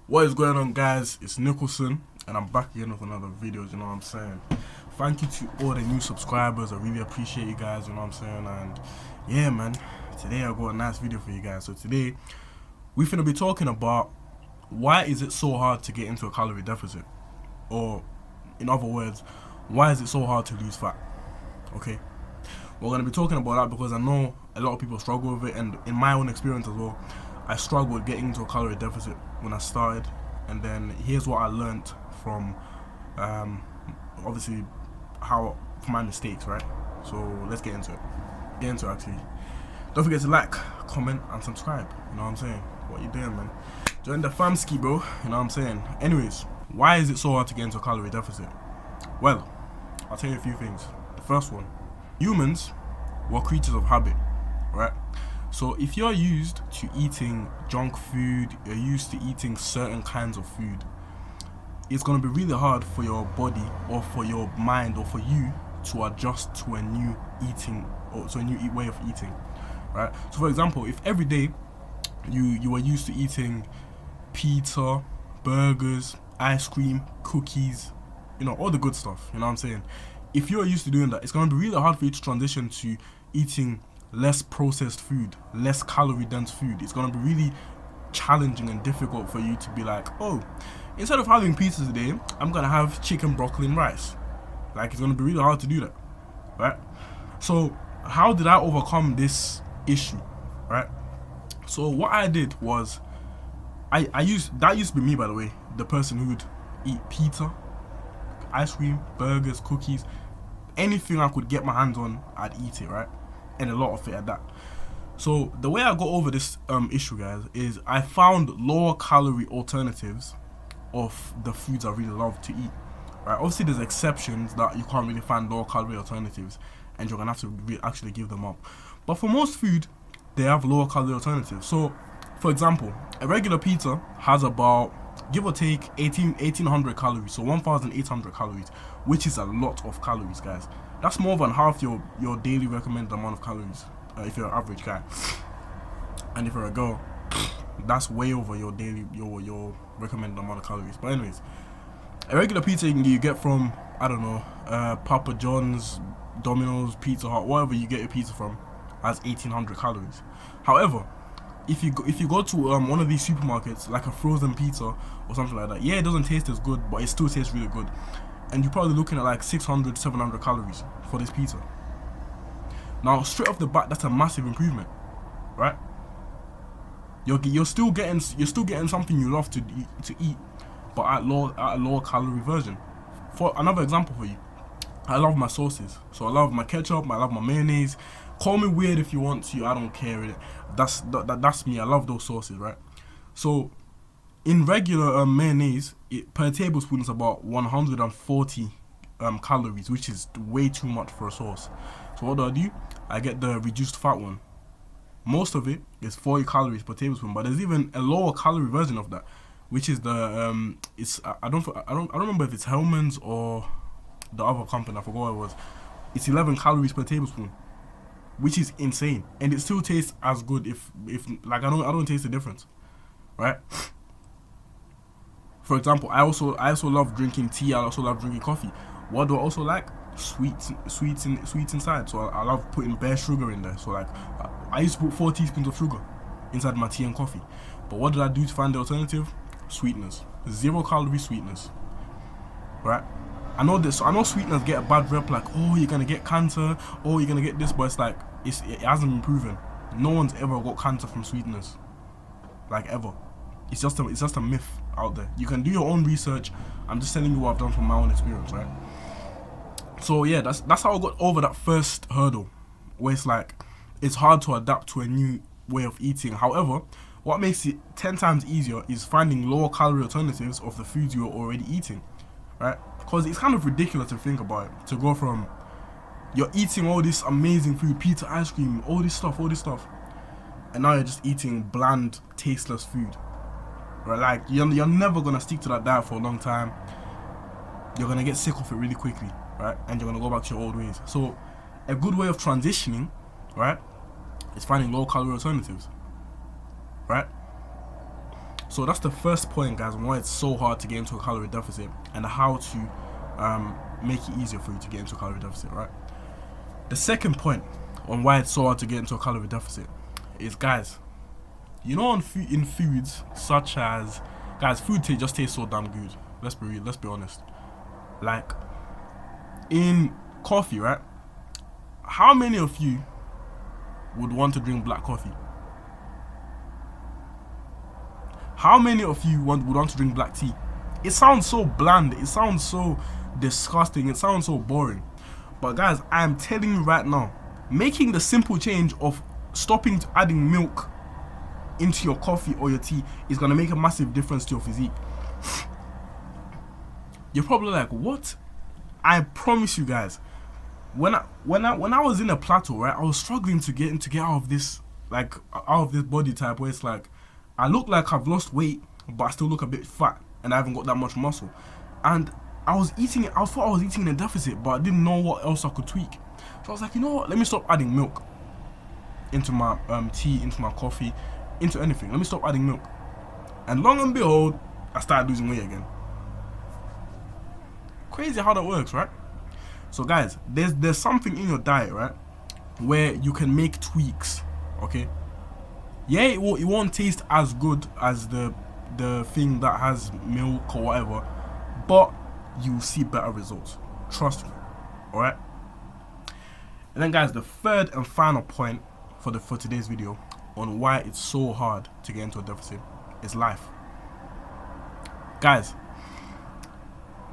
What is going on, guys? It's Nicholson and I'm back again with another video, you know what I'm saying? Thank you to all the new subscribers. I really appreciate you guys, you know what I'm saying? And yeah, man, today I got a nice video for you guys. So today we're gonna be talking about why is it so hard to get into a calorie deficit, or in other words, why is it so hard to lose fat? Okay, we're gonna be talking about that because I know a lot of people struggle with it, and in my own experience as well, I struggled getting into a calorie deficit when I started. And then here's what I learned from obviously from my mistakes, right? So let's get into it. Actually, don't forget to like, comment and subscribe, you know what I'm saying? What you doing, man? Join the famski, bro, you know what I'm saying? Anyways, why is it so hard to get into a calorie deficit? Well, I'll tell you a few things. The first one, humans were creatures of habit, right? So if you're used to eating junk food, you're used to eating certain kinds of food, it's going to be really hard for your body or for your mind or for you to adjust to a new eating or to a new way of eating, right? So for example, if every day you were used to eating pizza, burgers, ice cream, cookies, you know, all the good stuff, you know what I'm saying? If you're used to doing that, it's going to be really hard for you to transition to eating less processed food, less calorie dense food. It's going to be really challenging and difficult for you to be like, oh, instead of having pizza today, I'm going to have chicken, broccoli and rice. Like, it's going to be really hard to do that, right? So how did I overcome this issue, right? So what I did was that used to be me, by the way, the person who would eat pizza, ice cream, burgers, cookies, anything I could get my hands on, I'd eat it, right? And a lot of it at that. So the way I got over this issue, guys, is I found lower calorie alternatives of the foods I really love to eat, right? Obviously there's exceptions that you can't really find lower calorie alternatives and you're gonna have to actually give them up, but for most food they have lower calorie alternatives. So for example, a regular pizza has about, give or take, 1800 calories, so 1800 calories, which is a lot of calories, guys. That's more than half your daily recommended amount of calories, if you're an average guy. And if you're a girl, that's way over your daily your recommended amount of calories. But anyways, a regular pizza you get from, I don't know, Papa John's, Domino's, Pizza Hut, wherever you get your pizza from, has 1800 calories. However, if you go to one of these supermarkets, like a frozen pizza or something like that, yeah, it doesn't taste as good, but it still tastes really good. And you're probably looking at like 600, 700 calories for this pizza. Now, straight off the bat, that's a massive improvement, right? You're still getting something you love to eat, but at a lower calorie version. For another example for you, I love my sauces. So I love my ketchup, I love my mayonnaise. Call me weird if you want to, I don't care. That's me. I love those sauces, right? So in regular mayonnaise, per tablespoon is about 140 calories, which is way too much for a sauce. So what do? I get the reduced fat one. Most of it is 40 calories per tablespoon, but there's even a lower calorie version of that, which is the I don't remember if it's Hellman's or the other company. I forgot what it was. It's 11 calories per tablespoon, which is insane, and it still tastes as good. If like I don't taste the difference, right? For example, I also love drinking tea. I also love drinking coffee. What do I also like? Sweets inside. So I love putting bare sugar in there. So like I used to put 4 teaspoons of sugar inside my tea and coffee. But what did I do to find the alternative? Sweeteners. 0 calorie sweeteners, right? I know sweeteners get a bad rep, like, oh, you're gonna get cancer, oh, you're gonna get this, but it's like it hasn't been proven. No one's ever got cancer from sweeteners, like, ever. It's just a myth out there. You can do your own research. I'm just telling you what I've done from my own experience, right? So yeah, that's how I got over that first hurdle, where it's like it's hard to adapt to a new way of eating. However, what makes it 10 times easier is finding lower calorie alternatives of the foods you're already eating, right? Because it's kind of ridiculous to think about it, to go from you're eating all this amazing food, pizza, ice cream, all this stuff, and now you're just eating bland, tasteless food, right? Like you're never gonna stick to that diet for a long time. You're gonna get sick of it really quickly, right? And you're gonna go back to your old ways. So a good way of transitioning, right, is finding low calorie alternatives, right? So that's the first point, guys, on why it's so hard to get into a calorie deficit and how to make it easier for you to get into a calorie deficit, right? The second point on why it's so hard to get into a calorie deficit is, guys, you know, in foods such as, guys, food just tastes so damn good. Let's be real, let's be honest. Like, in coffee, right? How many of you would want to drink black coffee? How many of you would want to drink black tea? It sounds so bland, it sounds so disgusting, it sounds so boring. But guys, I am telling you right now, making the simple change of stopping adding milk into your coffee or your tea is going to make a massive difference to your physique. You're probably like, what? I promise you guys, when I was in a plateau, right, I was struggling to get out of this, like, out of this body type where it's like, I look like I've lost weight, but I still look a bit fat and I haven't got that much muscle. And I thought I was eating in a deficit, but I didn't know what else I could tweak. So I was like, you know what, let me stop adding milk into my tea, into my coffee, into anything. Let me stop adding milk. And long and behold, I started losing weight again. Crazy how that works, right? So guys, there's something in your diet, right, where you can make tweaks, okay? Yeah, it won't taste as good as the thing that has milk or whatever, but you'll see better results. Trust me. Alright? And then guys, the third and final point for today's video on why it's so hard to get into a deficit is life. Guys,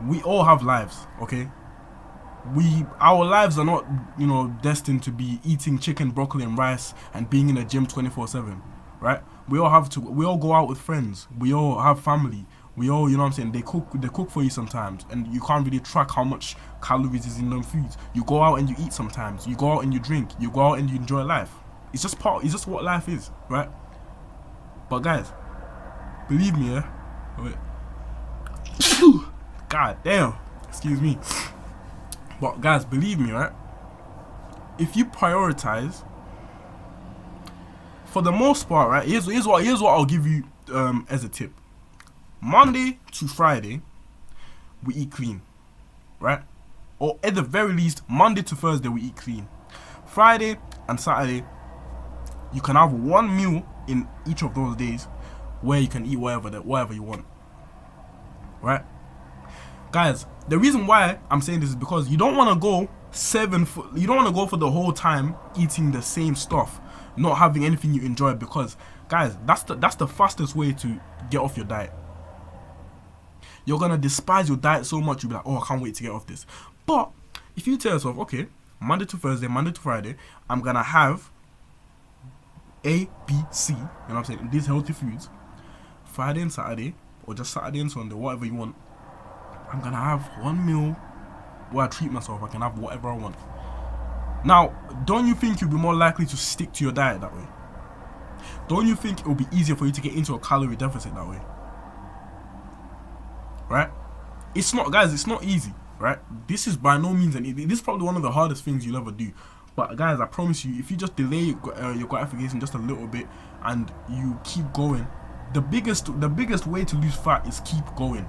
we all have lives, okay? Our lives are not, you know, destined to be eating chicken, broccoli and rice and being in a gym 24/7, right? We all go out with friends, we all have family, we all, you know what I'm saying, they cook for you sometimes, and you can't really track how much calories is in them foods. You go out and you eat sometimes, you go out and you drink, you go out and you enjoy life. It's just what life is, right? But guys, believe me, yeah? Wait. God damn, excuse me. But guys, believe me, right? If you prioritize, for the most part, right? Here's what I'll give you as a tip. Monday to Friday, we eat clean, right? Or at the very least, Monday to Thursday we eat clean. Friday and Saturday, you can have one meal in each of those days where you can eat whatever you want, right? Guys, the reason why I'm saying this is because you don't want to go you don't want to go for the whole time eating the same stuff, not having anything you enjoy, because guys, that's the fastest way to get off your diet. You're gonna despise your diet so much, you'll be like, oh, I can't wait to get off this. But if you tell yourself, okay, Monday to Thursday, Monday to Friday, I'm gonna have A, B, C, you know what I'm saying, these healthy foods. Friday and Saturday, or just Saturday and Sunday, whatever you want, I'm gonna have one meal where I treat myself. I can have whatever I want. Now, don't you think you'll be more likely to stick to your diet that way? Don't you think it will be easier for you to get into a calorie deficit that way? Right? It's not, guys, it's not easy, right? This is by no means this is probably one of the hardest things you'll ever do. But guys, I promise you, if you just delay your gratification just a little bit and you keep going, the biggest way to lose fat is keep going.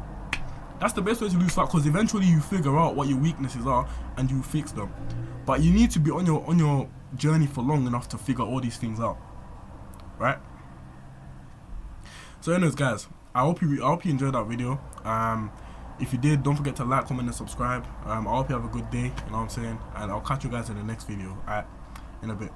That's the best way to lose fat, because eventually you figure out what your weaknesses are and you fix them. But you need to be on your journey for long enough to figure all these things out, right? So anyways, guys, I hope you enjoyed that video. If you did, don't forget to like, comment and subscribe. I hope you have a good day, you know what I'm saying, and I'll catch you guys in the next video. Alright, in a bit.